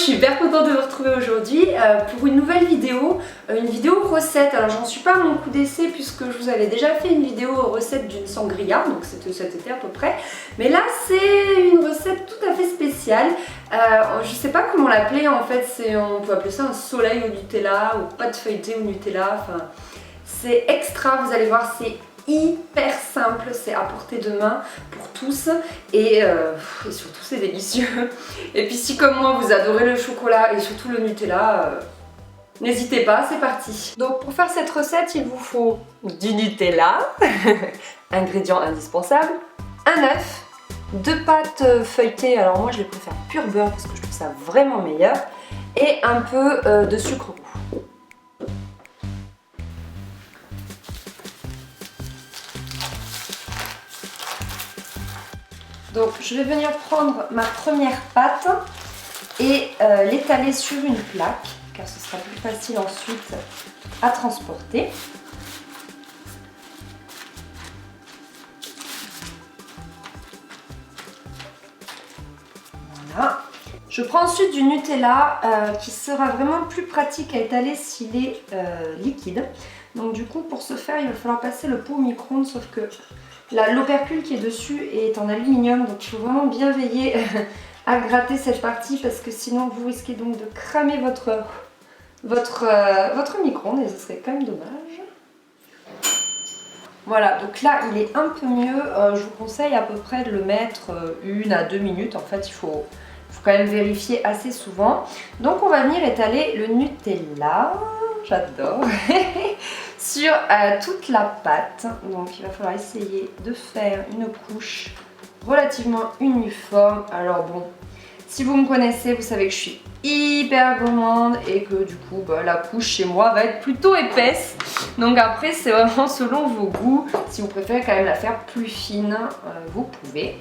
suis hyper contente de vous retrouver aujourd'hui pour une nouvelle vidéo, une vidéo recette. Alors j'en suis pas à mon coup d'essai puisque je vous avais déjà fait une vidéo recette d'une sangria, donc c'était cet été à peu près. Mais là c'est une recette tout à fait spéciale. Je sais pas comment l'appeler en fait, on peut appeler ça un soleil au Nutella ou pâte feuilletée au Nutella. Enfin, c'est extra, vous allez voir, c'est hyper simple, c'est à portée de main pour tous et surtout c'est délicieux. Et puis si comme moi vous adorez le chocolat et surtout le Nutella, n'hésitez pas, c'est parti. Donc pour faire cette recette il vous faut du Nutella, ingrédient indispensable, un œuf, 2 pâtes feuilletées, alors moi je les préfère pur beurre parce que je trouve ça vraiment meilleur, et un peu de sucre roux. Donc je vais venir prendre ma première pâte et l'étaler sur une plaque car ce sera plus facile ensuite à transporter. Voilà. Je prends ensuite du Nutella qui sera vraiment plus pratique à étaler s'il est liquide. Donc du coup pour ce faire il va falloir passer le pot au micro-ondes, sauf que l'opercule qui est dessus est en aluminium, donc il faut vraiment bien veiller à gratter cette partie parce que sinon vous risquez donc de cramer votre micro-ondes et ce serait quand même dommage. Voilà, donc là il est un peu mieux, je vous conseille à peu près de le mettre 1 à 2 minutes, en fait il faut quand même vérifier assez souvent. Donc on va venir étaler le Nutella, j'adore, sur toute la pâte. Donc il va falloir essayer de faire une couche relativement uniforme. Alors bon, si vous me connaissez, vous savez que je suis hyper gourmande et que du coup la couche chez moi va être plutôt épaisse. Donc après c'est vraiment selon vos goûts. Si vous préférez quand même la faire plus fine, vous pouvez.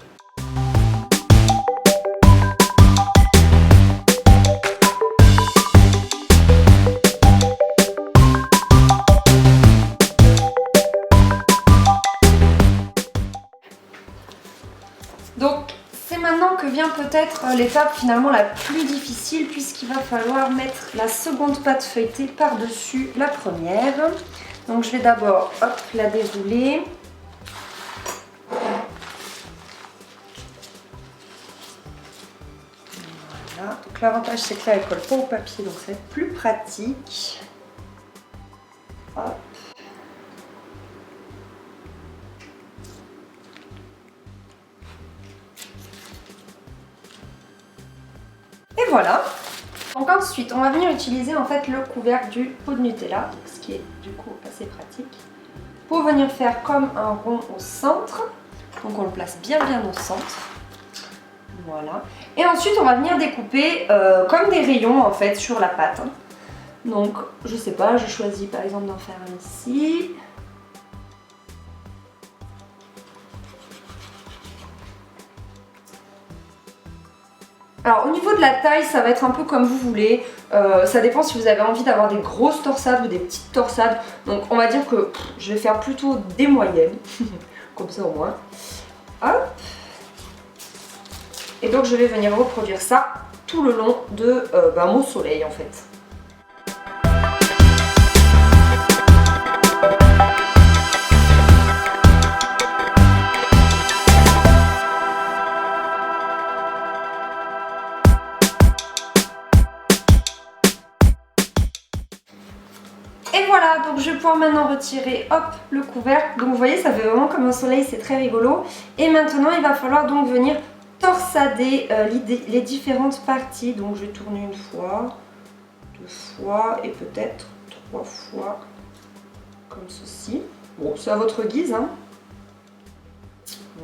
Donc c'est maintenant que vient peut-être l'étape finalement la plus difficile puisqu'il va falloir mettre la seconde pâte feuilletée par-dessus la première. Donc je vais d'abord la dérouler. Voilà, donc l'avantage c'est que là elle colle pas au papier donc ça va être plus pratique. Hop. Et voilà. Donc ensuite, on va venir utiliser en fait le couvercle du pot de Nutella, ce qui est du coup assez pratique, pour venir faire comme un rond au centre. Donc on le place bien au centre. Voilà. Et ensuite, on va venir découper comme des rayons en fait sur la pâte. Donc, je sais pas, je choisis par exemple d'en faire un ici. Alors au niveau de la taille, ça va être un peu comme vous voulez, ça dépend si vous avez envie d'avoir des grosses torsades ou des petites torsades. Donc on va dire que je vais faire plutôt des moyennes, comme ça au moins. Hop. Et donc je vais venir reproduire ça tout le long de mon soleil en fait. Et voilà, donc je vais pouvoir maintenant retirer hop le couvercle. Donc vous voyez, ça fait vraiment comme un soleil, c'est très rigolo. Et maintenant il va falloir donc venir torsader les différentes parties. Donc je vais tourner 1 fois, 2 fois et peut-être 3 fois comme ceci. Bon, c'est à votre guise, hein.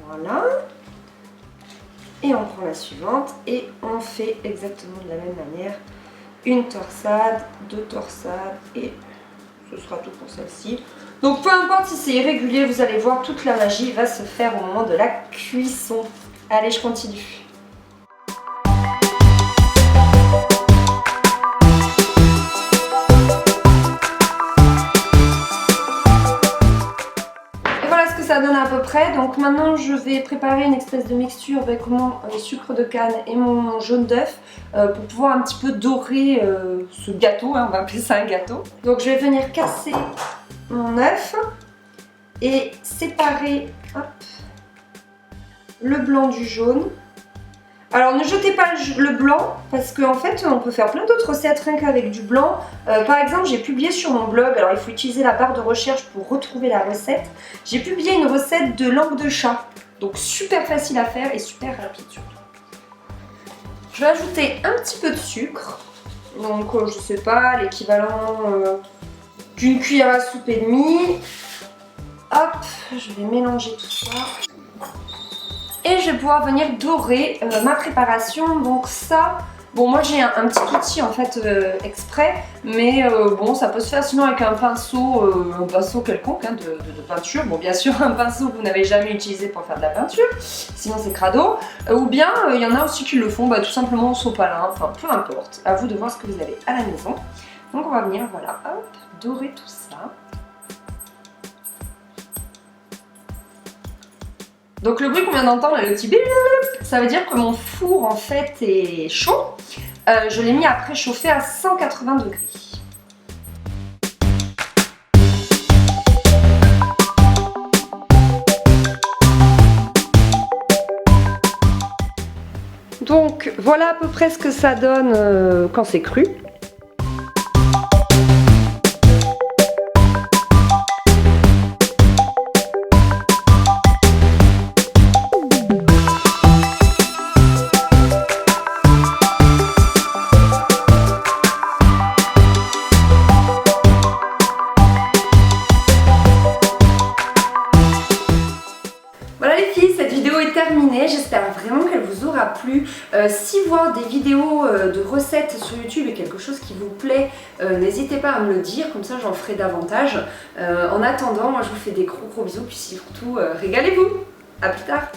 Voilà. Et on prend la suivante et on fait exactement de la même manière. Une torsade, 2 torsades et ce sera tout pour celle-ci. Donc peu importe si c'est irrégulier, vous allez voir, toute la magie va se faire au moment de la cuisson. Allez, je continue. Et voilà ce que ça donne à peu près. prêt. Donc maintenant je vais préparer une espèce de mixture avec mon sucre de canne et mon jaune d'œuf pour pouvoir un petit peu dorer ce gâteau, hein, on va appeler ça un gâteau. Donc je vais venir casser mon œuf et séparer hop, le blanc du jaune. Alors ne jetez pas le blanc parce qu'en fait on peut faire plein d'autres recettes rien qu'avec du blanc. Par exemple j'ai publié sur mon blog, alors il faut utiliser la barre de recherche pour retrouver la recette. J'ai publié une recette de langue de chat, donc super facile à faire et super rapide surtout. Je vais ajouter un petit peu de sucre, donc je sais pas, l'équivalent d'une cuillère à soupe et demie. Hop, je vais mélanger tout ça. Et je vais pouvoir venir dorer ma préparation. Donc ça, bon moi j'ai un petit outil en fait exprès, mais bon ça peut se faire sinon avec un pinceau quelconque hein, de peinture. Bon bien sûr un pinceau que vous n'avez jamais utilisé pour faire de la peinture, sinon c'est crado. Ou bien il y en a aussi qui le font tout simplement au sopalin, enfin peu importe. À vous de voir ce que vous avez à la maison. Donc on va venir voilà, hop, dorer tout ça. Donc le bruit qu'on vient d'entendre, le petit bip, ça veut dire que mon four en fait est chaud. Je l'ai mis à préchauffer à 180 degrés. Donc voilà à peu près ce que ça donne quand c'est cru. Voilà les filles, cette vidéo est terminée, j'espère vraiment qu'elle vous aura plu. Si voir des vidéos de recettes sur YouTube est quelque chose qui vous plaît, n'hésitez pas à me le dire, comme ça j'en ferai davantage. En attendant, moi je vous fais des gros bisous, puis surtout régalez-vous. À plus tard.